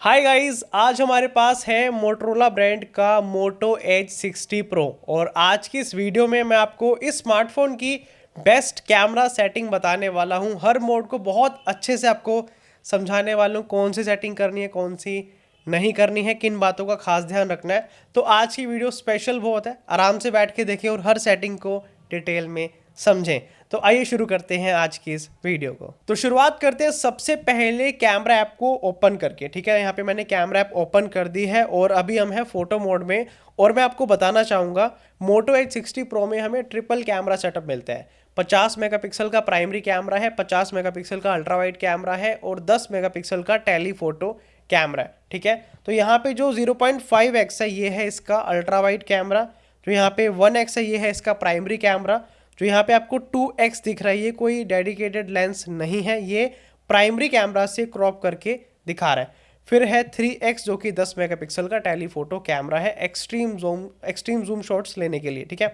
Hi guys, आज हमारे पास है मोटरोला ब्रांड का मोटो एज 60 प्रो। और आज की इस वीडियो में मैं आपको इस स्मार्टफोन की बेस्ट कैमरा सेटिंग बताने वाला हूं। हर मोड को बहुत अच्छे से आपको समझाने वाला हूं, कौन सी सेटिंग करनी है, कौन सी नहीं करनी है, किन बातों का खास ध्यान रखना है। तो आज की वीडियो स्पेशल बहुत है, आराम से बैठ के देखिए और हर सेटिंग को डिटेल में समझें। तो आइए शुरू करते हैं आज की इस वीडियो को। तो शुरुआत करते हैं सबसे पहले कैमरा ऐप को ओपन करके। ठीक है, यहाँ पे मैंने कैमरा ऐप ओपन कर दी है और अभी हम हैं फोटो मोड में। और मैं आपको बताना चाहूँगा, मोटो एज 60 प्रो में हमें ट्रिपल कैमरा सेटअप मिलता है। 50 मेगापिक्सल का प्राइमरी कैमरा है, 50 मेगापिक्सल का अल्ट्रा वाइड कैमरा है और 10 मेगापिक्सल का टेलीफोटो कैमरा है। ठीक है, तो यहाँ पे जो 0.5x है ये है इसका अल्ट्रा वाइड कैमरा, जो यहाँ पे 1x है ये है इसका प्राइमरी कैमरा, जो यहाँ पे आपको 2x दिख रहा है ये कोई डेडिकेटेड लेंस नहीं है, ये प्राइमरी कैमरा से क्रॉप करके दिखा रहा है। फिर है 3x जो कि 10 मेगापिक्सल का टेलीफोटो कैमरा है एक्सट्रीम जूम शॉट्स लेने के लिए। ठीक है,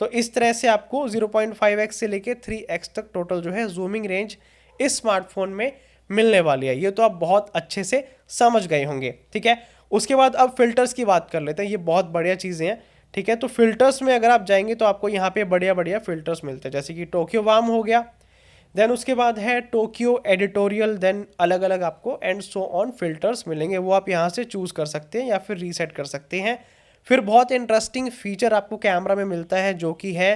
तो इस तरह से आपको 0.5x से लेके 3x तक टोटल जो है जूमिंग रेंज इस स्मार्टफोन में मिलने वाली है। ये तो आप बहुत अच्छे से समझ गए होंगे। ठीक है, उसके बाद अब फिल्टर्स की बात कर लेते हैं, ये बहुत बढ़िया चीज़ें हैं। ठीक है, तो फिल्टर्स में अगर आप जाएंगे तो आपको यहाँ पे बढ़िया बढ़िया फिल्टर्स मिलते हैं, जैसे कि टोक्यो वार्म हो गया, देन उसके बाद है टोक्यो एडिटोरियल, देन अलग अलग आपको एंड सो ऑन फिल्टर्स मिलेंगे, वो आप यहाँ से चूज़ कर सकते हैं या फिर रीसेट कर सकते हैं। फिर बहुत इंटरेस्टिंग फीचर आपको कैमरा में मिलता है जो कि है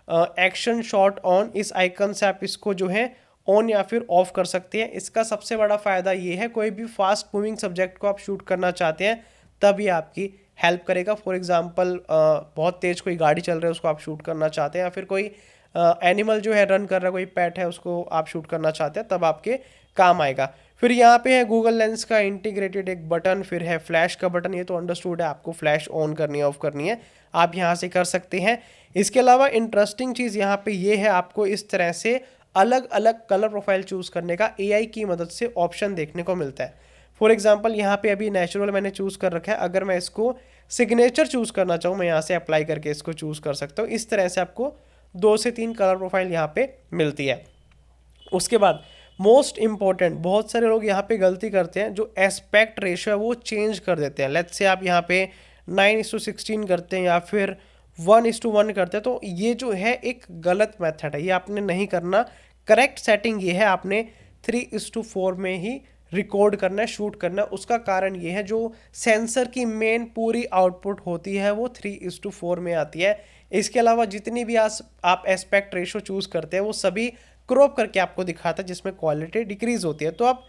एक्शन शॉट ऑन। इस आइकन से आप इसको जो है ऑन या फिर ऑफ कर सकते हैं। इसका सबसे बड़ा फ़ायदा ये है, कोई भी फास्ट मूविंग सब्जेक्ट को आप शूट करना चाहते हैं तब ये आपकी हेल्प करेगा। फॉर एग्जांपल बहुत तेज़ कोई गाड़ी चल रही है उसको आप शूट करना चाहते हैं, या फिर कोई एनिमल जो है रन कर रहा है, कोई पेट है उसको आप शूट करना चाहते हैं, तब आपके काम आएगा। फिर यहाँ पे है गूगल लेंस का इंटीग्रेटेड एक बटन, फिर है फ्लैश का बटन। ये तो अंडरस्टूड है, आपको फ्लैश ऑन करनी है ऑफ करनी है, आप यहाँ से कर सकते हैं। इसके अलावा इंटरेस्टिंग चीज़ यहाँ पे ये है, आपको इस तरह से अलग अलग कलर प्रोफाइल चूज़ करने का एआई की मदद से ऑप्शन देखने को मिलता है। फॉर एग्जाम्पल यहाँ पे अभी नेचुरल मैंने चूज़ कर रखा है, अगर मैं इसको सिग्नेचर चूज़ करना चाहूँ मैं यहाँ से अप्लाई करके इसको चूज़ कर सकता हूँ। इस तरह से आपको 2 से 3 कलर प्रोफाइल यहाँ पे मिलती है। उसके बाद मोस्ट इंपॉर्टेंट, बहुत सारे लोग यहाँ पे गलती करते हैं, जो एस्पेक्ट रेशियो है वो चेंज कर देते हैं। लेट्स से आप यहाँ पे 9:16 करते हैं या फिर 1:1 करते हैं, तो ये जो है एक गलत मेथड है, ये आपने नहीं करना। करेक्ट सेटिंग ये है, आपने 3:4 में ही रिकॉर्ड करना है, शूट करना है। उसका कारण ये है, जो सेंसर की मेन पूरी आउटपुट होती है वो 3:4 में आती है। इसके अलावा जितनी भी आप एस्पेक्ट रेशो चूज़ करते हैं वो सभी क्रॉप करके आपको दिखाता है, जिसमें क्वालिटी डिक्रीज होती है। तो आप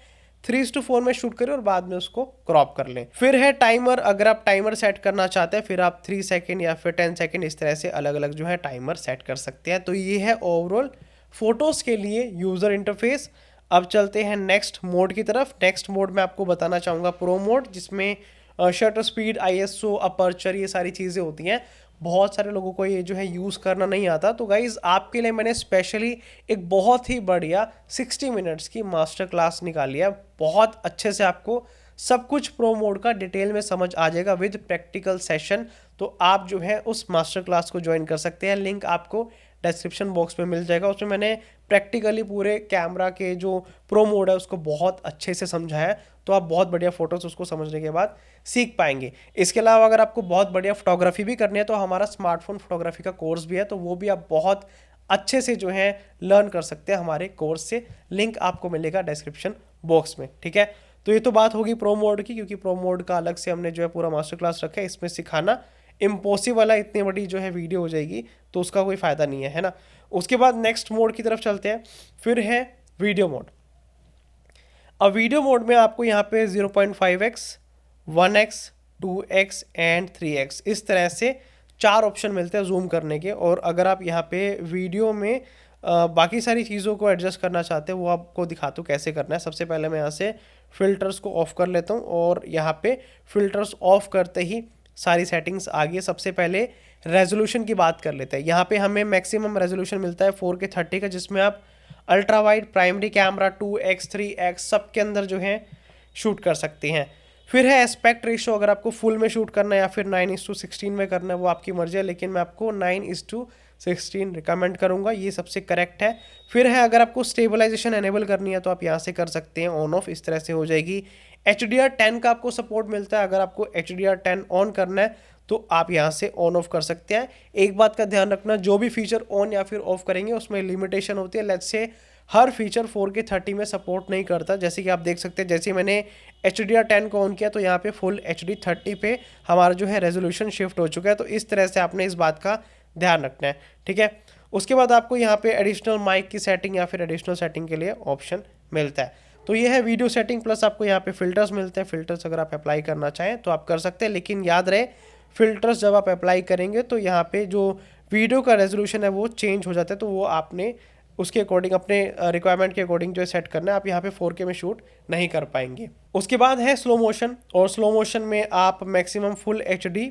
3:4 में शूट करें और बाद में उसको क्रॉप कर लें। फिर है टाइमर, अगर आप टाइमर सेट करना चाहते हैं फिर आप 3 सेकेंड या फिर 10 सेकेंड इस तरह से अलग अलग जो है टाइमर सेट कर सकते हैं। तो ये है ओवरऑल फोटोज़ के लिए यूज़र इंटरफेस। अब चलते हैं नेक्स्ट मोड की तरफ। नेक्स्ट मोड में आपको बताना चाहूँगा प्रो मोड, जिसमें शटर स्पीड, आईएसओ, अपर्चर, ये सारी चीज़ें होती हैं। बहुत सारे लोगों को ये जो है यूज़ करना नहीं आता, तो गाइज़ आपके लिए मैंने स्पेशली एक बहुत ही बढ़िया 60 मिनट्स की मास्टर क्लास निकाली है। बहुत अच्छे से आपको सब कुछ प्रो मोड का डिटेल में समझ आ जाएगा विद प्रैक्टिकल सेशन। तो आप जो है उस मास्टर क्लास को ज्वाइन कर सकते हैं, लिंक आपको डिस्क्रिप्शन बॉक्स में मिल जाएगा। उसमें मैंने प्रैक्टिकली पूरे कैमरा के जो प्रो मोड है उसको बहुत अच्छे से समझाया है, तो आप बहुत बढ़िया फोटोज़ उसको समझने के बाद सीख पाएंगे। इसके अलावा अगर आपको बहुत बढ़िया फोटोग्राफी भी करनी है तो हमारा स्मार्टफोन फोटोग्राफी का कोर्स भी है, तो वो भी आप बहुत अच्छे से जो है लर्न कर सकते हैं हमारे कोर्स से। लिंक आपको मिलेगा डिस्क्रिप्शन बॉक्स में। ठीक है, तो ये तो बात होगी प्रो मोड की, क्योंकि प्रो मोड का अलग से हमने जो है पूरा मास्टर क्लास रखा है, इसमें सिखाना इम्पॉसिबल है, इतनी बड़ी जो है वीडियो हो जाएगी तो उसका कोई फ़ायदा नहीं है ना। उसके बाद नेक्स्ट मोड की तरफ चलते हैं। फिर है वीडियो मोड। अब वीडियो मोड में आपको यहाँ पे 0.5x, 1x, 2x and 3x इस तरह से 4 ऑप्शन मिलते हैं जूम करने के। और अगर आप यहाँ पे वीडियो में बाकी सारी चीज़ों को एडजस्ट करना चाहते हैं वो आपको दिखाता हूँ कैसे करना है। सबसे पहले मैं यहाँ से फ़िल्टर्स को ऑफ़ कर लेता हूँ और यहाँ पे फ़िल्टर्स ऑफ़ करते ही सारी सेटिंग्स आ गई। सबसे पहले रेजोल्यूशन की बात कर लेते हैं। यहाँ पे हमें मैक्सिमम रेजोल्यूशन मिलता है 4K 30 का, जिसमें आप ultra wide, primary camera, 2x, 3x सब के अंदर जो है शूट कर सकते हैं। फिर है एस्पेक्ट रेशो, अगर आपको फुल में शूट करना है या फिर 9:16 में करना है वो आपकी मर्जी है, लेकिन मैं आपको 9:16 रिकमेंड करूंगा, ये सबसे करेक्ट है। फिर है अगर आपको स्टेबलाइजेशन एनेबल करनी है तो आप यहाँ से कर सकते हैं ऑन ऑफ, इस तरह से हो जाएगी। HDR10 का आपको सपोर्ट मिलता है। अगर आपको HDR10 ऑन करना है तो आप यहाँ से ऑन ऑफ कर सकते हैं। एक बात का ध्यान रखना, जो भी फीचर ऑन या फिर ऑफ करेंगे उसमें लिमिटेशन होती है। Let's say her feature 4K 30 में सपोर्ट नहीं करता। जैसे कि आप देख सकते हैं, जैसे ही मैंने HDR10 को ऑन किया तो यहाँ पे फुल HD 30 पे हमारा जो है रेजोल्यूशन शिफ्ट हो चुका है। तो इस तरह से आपने इस बात का ध्यान रखना है, ठीक है। उसके बाद आपको यहाँ पे एडिशनल माइक की सेटिंग या फिर एडिशनल सेटिंग के लिए ऑप्शन मिलता है। तो ये है वीडियो सेटिंग, प्लस आपको यहाँ पे फिल्टर्स मिलते हैं। फिल्टर्स अगर आप अप्लाई करना चाहें तो आप कर सकते हैं, लेकिन याद रहे फिल्टर्स जब आप अप्लाई करेंगे तो यहाँ पे जो वीडियो का रेजोल्यूशन है वो चेंज हो जाता है। तो वो आपने उसके अकॉर्डिंग, अपने रिक्वायरमेंट के अकॉर्डिंग जो सेट करना है। आप यहाँ पे 4K में शूट नहीं कर पाएंगे। उसके बाद है स्लो मोशन, और स्लो मोशन में आप मैक्सिमम फुल HD,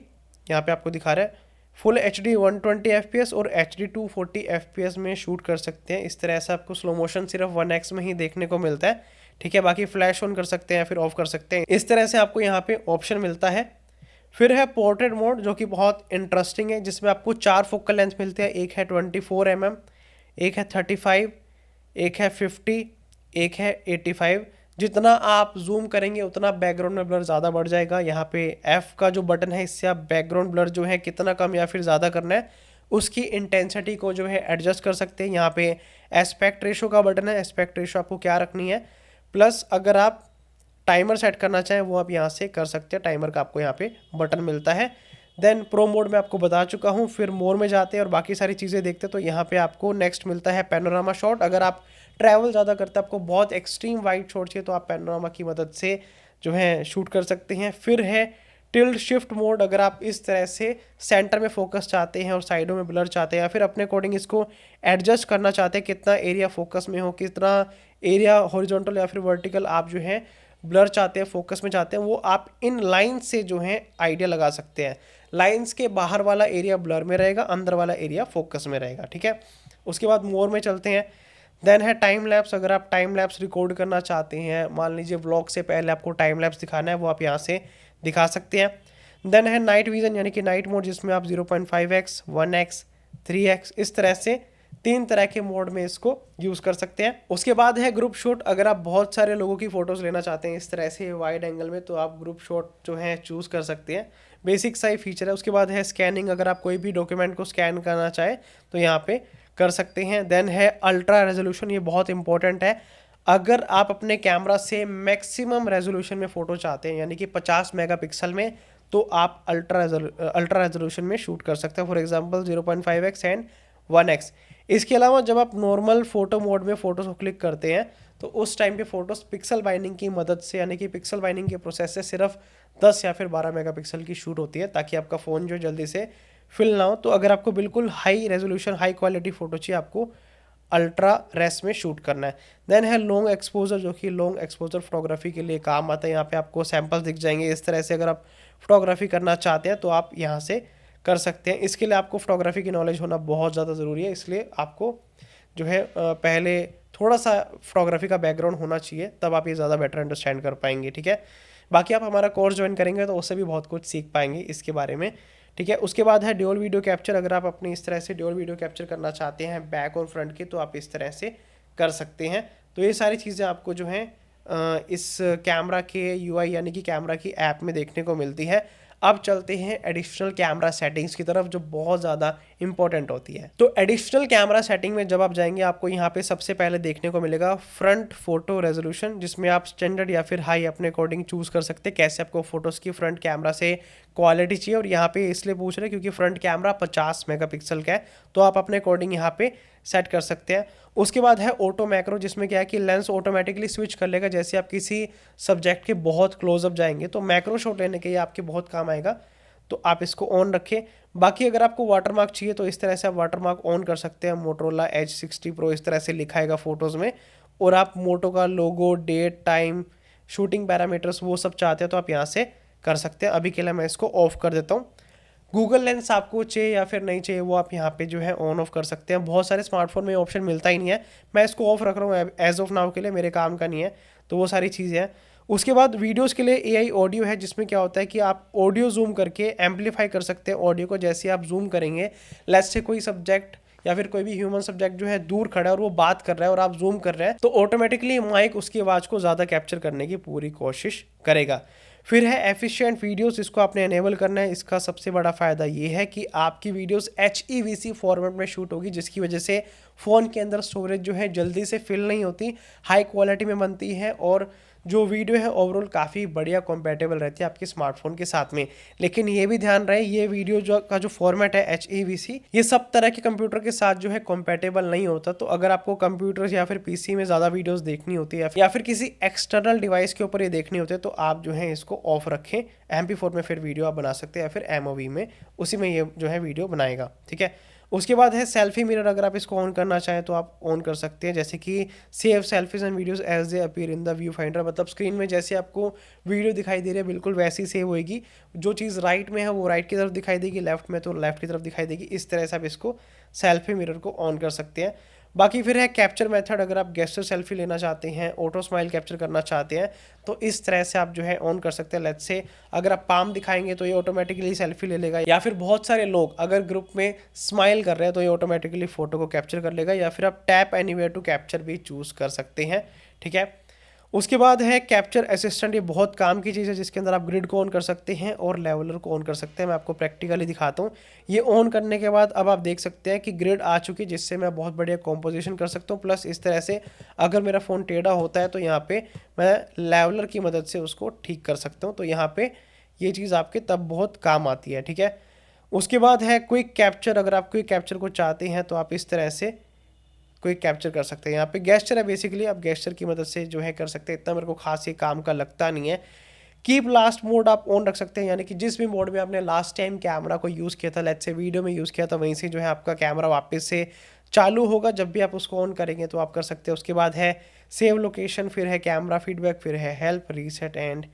यहाँ पे आपको दिखा रहा है फुल HD 120 FPS और HD 240 FPS में शूट कर सकते हैं। इस तरह से आपको स्लो मोशन सिर्फ 1x में ही देखने को मिलता है, ठीक है। बाकी फ्लैश ऑन कर सकते हैं या फिर ऑफ कर सकते हैं। इस तरह से आपको यहाँ पे ऑप्शन मिलता है। फिर है पोर्ट्रेट मोड, जो कि बहुत इंटरेस्टिंग है, जिसमें आपको 4 फोकल लेंथ मिलते हैं। एक है 24 mm, एक है 35, एक है 50, एक है 85। जितना आप जूम करेंगे उतना बैकग्राउंड में ब्लर ज़्यादा बढ़ जाएगा। यहाँ पे F का जो बटन है, इससे आप बैकग्राउंड ब्लर जो है कितना कम या फिर ज़्यादा करना है उसकी इंटेंसिटी को जो है एडजस्ट कर सकते हैं। यहाँ पे एस्पेक्ट रेशो का बटन है, एस्पेक्ट रेशो आपको क्या रखनी है। प्लस अगर आप टाइमर सेट करना चाहें वो आप यहाँ से कर सकते हैं। टाइमर का आपको यहाँ पे बटन मिलता है। देन प्रो मोड में आपको बता चुका हूँ। फिर मोर में जाते हैं और बाकी सारी चीज़ें देखते हैं। तो यहाँ पे आपको नेक्स्ट मिलता है पैनोरामा शॉट। अगर आप ट्रैवल ज़्यादा करते हैं, आपको बहुत एक्सट्रीम वाइड शॉट चाहिए, तो आप पैनोरामा की मदद से जो है शूट कर सकते हैं। फिर है टिल्ट शिफ्ट मोड। अगर आप इस तरह से सेंटर में फोकस चाहते हैं और साइडों में ब्लर चाहते हैं, या फिर अपने अकॉर्डिंग इसको एडजस्ट करना चाहते हैं, कितना एरिया फोकस में हो, कितना एरिया हॉरिजॉन्टल या फिर वर्टिकल आप जो है ब्लर चाहते हैं, फोकस में चाहते हैं, वो आप इन लाइन से जो है आइडिया लगा सकते हैं। लाइंस के बाहर वाला एरिया ब्लर में रहेगा, अंदर वाला एरिया फोकस में रहेगा, ठीक है। उसके बाद मोर में चलते हैं। देन है टाइम लैप्स। अगर आप टाइम लैप्स रिकॉर्ड करना चाहते हैं, मान लीजिए व्लॉग से पहले आपको टाइम लैप्स दिखाना है, वो आप यहाँ से दिखा सकते हैं। देन है नाइट विजन यानी कि नाइट मोड, जिसमें आप 0.5x, 1x, 3x इस तरह से 3 तरह के मोड में इसको यूज़ कर सकते हैं। उसके बाद है ग्रुप शॉट। अगर आप बहुत सारे लोगों की फ़ोटोज़ लेना चाहते हैं इस तरह से वाइड एंगल में, तो आप ग्रुप शॉट जो है चूज़ कर सकते हैं। बेसिक सा ही फीचर है। उसके बाद है स्कैनिंग। अगर आप कोई भी डॉक्यूमेंट को स्कैन करना चाहें तो यहाँ पे कर सकते हैं। देन है अल्ट्रा रेजोल्यूशन, ये बहुत इंपॉर्टेंट है। अगर आप अपने कैमरा से मैक्सिमम रेजोल्यूशन में फ़ोटो चाहते हैं, यानी कि 50 मेगापिक्सल में, तो आप अल्ट्रा रेजोल्यूशन में शूट कर सकते हैं। For example 0.5x and 1x। इसके अलावा जब आप नॉर्मल फ़ोटो मोड में फ़ोटोज़ को क्लिक करते हैं तो उस टाइम पे फ़ोटोज़ पिक्सल बाइंडिंग की मदद से, यानी कि पिक्सल बाइंडिंग के प्रोसेस से सिर्फ 10 या फिर 12 मेगापिक्सल की शूट होती है, ताकि आपका फ़ोन जो जल्दी से फिल ना हो। तो अगर आपको बिल्कुल high resolution, high quality photo चाहिए, आपको अल्ट्रा रेस में शूट करना है। देन है लॉन्ग एक्सपोजर, जो कि लॉन्ग एक्सपोजर फोटोग्राफी के लिए काम आता है। यहाँ पे आपको सैंपल्स दिख जाएंगे इस तरह से। अगर आप फोटोग्राफी करना चाहते हैं तो आप यहाँ से कर सकते हैं। इसके लिए आपको फोटोग्राफी की नॉलेज होना बहुत ज़्यादा ज़रूरी है, इसलिए आपको जो है पहले थोड़ा सा फोटोग्राफी का बैकग्राउंड होना चाहिए, तब आप ये ज़्यादा बेटर अंडरस्टैंड कर पाएंगे, ठीक है। बाकी आप हमारा कोर्स ज्वाइन करेंगे तो उससे भी बहुत कुछ सीख पाएंगे इसके बारे में, ठीक है। उसके बाद है ड्यूल वीडियो कैप्चर। अगर आप अपनी इस तरह से ड्यूल वीडियो कैप्चर करना चाहते हैं बैक और फ्रंट की, तो आप इस तरह से कर सकते हैं। तो ये सारी चीज़ें आपको जो हैं इस कैमरा के UI यानी कि कैमरा की ऐप में देखने को मिलती है। अब चलते हैं एडिशनल कैमरा सेटिंग्स की तरफ, जो बहुत ज़्यादा इंपॉर्टेंट होती है। तो एडिशनल कैमरा सेटिंग में जब आप जाएंगे, आपको यहाँ पे सबसे पहले देखने को मिलेगा फ्रंट फोटो रेजोल्यूशन, जिसमें आप स्टैंडर्ड या फिर हाई अपने अकॉर्डिंग चूज़ कर सकते हैं कैसे आपको फोटोज़ की फ्रंट कैमरा से क्वालिटी चाहिए। और यहाँ पे इसलिए पूछ रहे हैं क्योंकि फ्रंट कैमरा 50 मेगापिक्सल का है, तो आप अपने अकॉर्डिंग यहाँ पे सेट कर सकते हैं। उसके बाद है ऑटो मैक्रो, जिसमें क्या है कि लेंस ऑटोमेटिकली स्विच कर लेगा जैसे आप किसी सब्जेक्ट के बहुत क्लोजअप जाएंगे, तो मैक्रो शॉट लेने के लिए आपके बहुत काम आएगा, तो आप इसको ऑन रखें। बाकी अगर आपको वाटरमार्क चाहिए तो इस तरह से आप वाटरमार्क ऑन कर सकते हैं। मोटोरोला Edge 60 Pro इस तरह से लिखाएगा फोटोज़ में, और आप मोटो का लोगो, डेट, टाइम, शूटिंग पैरामीटर्स वो सब चाहते हैं तो आप यहाँ से कर सकते हैं। अभी के लिए मैं इसको ऑफ कर देता हूँ। गूगल लेंस आपको चाहिए या फिर नहीं चाहिए, वो आप यहाँ पे जो है ऑन ऑफ कर सकते हैं। बहुत सारे स्मार्टफोन में ऑप्शन मिलता ही नहीं है, मैं इसको ऑफ रख रहा हूँ एज ऑफ नाउ के लिए, मेरे काम का नहीं है, तो वो सारी चीज़ें हैं। उसके बाद वीडियोस के लिए AI ऑडियो है, जिसमें क्या होता है कि आप ऑडियो जूम करके एम्पलीफाई कर सकते हैं ऑडियो को। जैसे आप जूम करेंगे, लेट्स से कोई सब्जेक्ट या फिर कोई भी ह्यूमन सब्जेक्ट जो है दूर खड़ा है और वो बात कर रहा है और आप जूम कर रहे हैं, तो ऑटोमेटिकली माइक उसकी आवाज़ को ज़्यादा कैप्चर करने की पूरी कोशिश करेगा। फिर है एफिशिएंट वीडियोस, इसको आपने एनेबल करना है। इसका सबसे बड़ा फ़ायदा ये है कि आपकी वीडियोस HEVC फॉर्मेट में शूट होगी, जिसकी वजह से फ़ोन के अंदर स्टोरेज जो है जल्दी से फिल नहीं होती, हाई क्वालिटी में बनती है और जो वीडियो है ओवरऑल काफ़ी बढ़िया कंपैटिबल रहती है आपके स्मार्टफोन के साथ में। लेकिन ये भी ध्यान रहे, ये वीडियो जो फॉर्मेट है HEVC, ये सब तरह के कंप्यूटर के साथ जो है कंपैटिबल नहीं होता। तो अगर आपको कंप्यूटर या फिर पीसी में ज़्यादा वीडियोस देखनी होती है या फिर किसी एक्सटर्नल डिवाइस के ऊपर ये देखनी होती है, तो आप जो है इसको ऑफ रखें। MP4 में फिर वीडियो आप बना सकते हैं या फिर MOV में, उसी में ये जो है वीडियो बनाएगा, ठीक है। उसके बाद है सेल्फी मिरर, अगर आप इसको ऑन करना चाहें तो आप ऑन कर सकते हैं, जैसे कि save selfies and videos as they appear in the viewfinder, मतलब स्क्रीन में जैसे आपको वीडियो दिखाई दे रही है बिल्कुल वैसी सेव होएगी। जो चीज़ राइट में है वो राइट की तरफ दिखाई देगी, लेफ्ट में तो लेफ्ट की तरफ दिखाई देगी। इस तरह से आप इसको सेल्फी मिरर को ऑन कर सकते हैं। बाकी फिर है कैप्चर मेथड, अगर आप गेस्चर सेल्फी लेना चाहते हैं, ऑटो स्माइल कैप्चर करना चाहते हैं, तो इस तरह से आप जो है ऑन कर सकते हैं। लेट्स से अगर आप पाम दिखाएंगे तो ये ऑटोमेटिकली सेल्फी ले लेगा, या फिर बहुत सारे लोग अगर ग्रुप में स्माइल कर रहे हैं तो ये ऑटोमेटिकली फोटो को कैप्चर कर लेगा, या फिर आप टैप एनीवेयर टू कैप्चर भी चूज कर सकते हैं, ठीक है। उसके बाद है कैप्चर असिस्टेंट, ये बहुत काम की चीज़ है, जिसके अंदर आप ग्रिड को ऑन कर सकते हैं और लेवलर को ऑन कर सकते हैं। मैं आपको प्रैक्टिकली दिखाता हूँ। ये ऑन करने के बाद अब आप देख सकते हैं कि ग्रिड आ चुकी है, जिससे मैं बहुत बढ़िया कॉम्पोजिशन कर सकता हूँ। प्लस इस तरह से अगर मेरा फ़ोन टेढ़ा होता है तो यहाँ पे मैं लेवलर की मदद से उसको ठीक कर सकता हूँ। तो यहाँ पे ये चीज़ आपके तब बहुत काम आती है, ठीक है। उसके बाद है क्विक कैप्चर, अगर आप क्विक कैप्चर को चाहते हैं तो आप इस तरह से कोई कैप्चर कर सकते हैं। यहाँ पे गेस्चर है, बेसिकली आप गेस्चर की मदद से जो है कर सकते हैं। इतना मेरे को खास ये काम का लगता नहीं है। कीप लास्ट मोड आप ऑन रख सकते हैं, यानी कि जिस भी मोड में आपने लास्ट टाइम कैमरा को यूज़ किया था, लेट्स से वीडियो में यूज़ किया था, वहीं से जो है आपका कैमरा वापस से चालू होगा। जब भी आप उसको ऑन करेंगे तो आप कर सकते हैं। उसके बाद है सेव लोकेशन, फिर है कैमरा फीडबैक, फिर है हेल्प, रीसेट एंड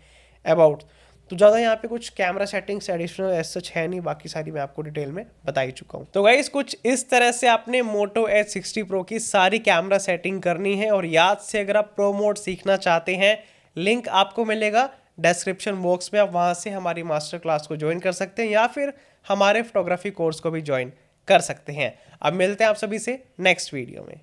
अबाउट। तो ज़्यादा यहाँ पे कुछ camera settings additional as such है नहीं, बाकी सारी मैं आपको डिटेल में बता ही चुका हूँ। तो गाइस कुछ इस तरह से आपने Moto Edge 60 Pro की सारी कैमरा सेटिंग करनी है। और याद से अगर आप प्रो मोड सीखना चाहते हैं, लिंक आपको मिलेगा डिस्क्रिप्शन बॉक्स में, आप वहाँ से हमारी मास्टर क्लास को ज्वाइन कर सकते हैं या फिर हमारे फोटोग्राफी कोर्स को भी ज्वाइन कर सकते हैं। अब मिलते हैं आप सभी से नेक्स्ट वीडियो में।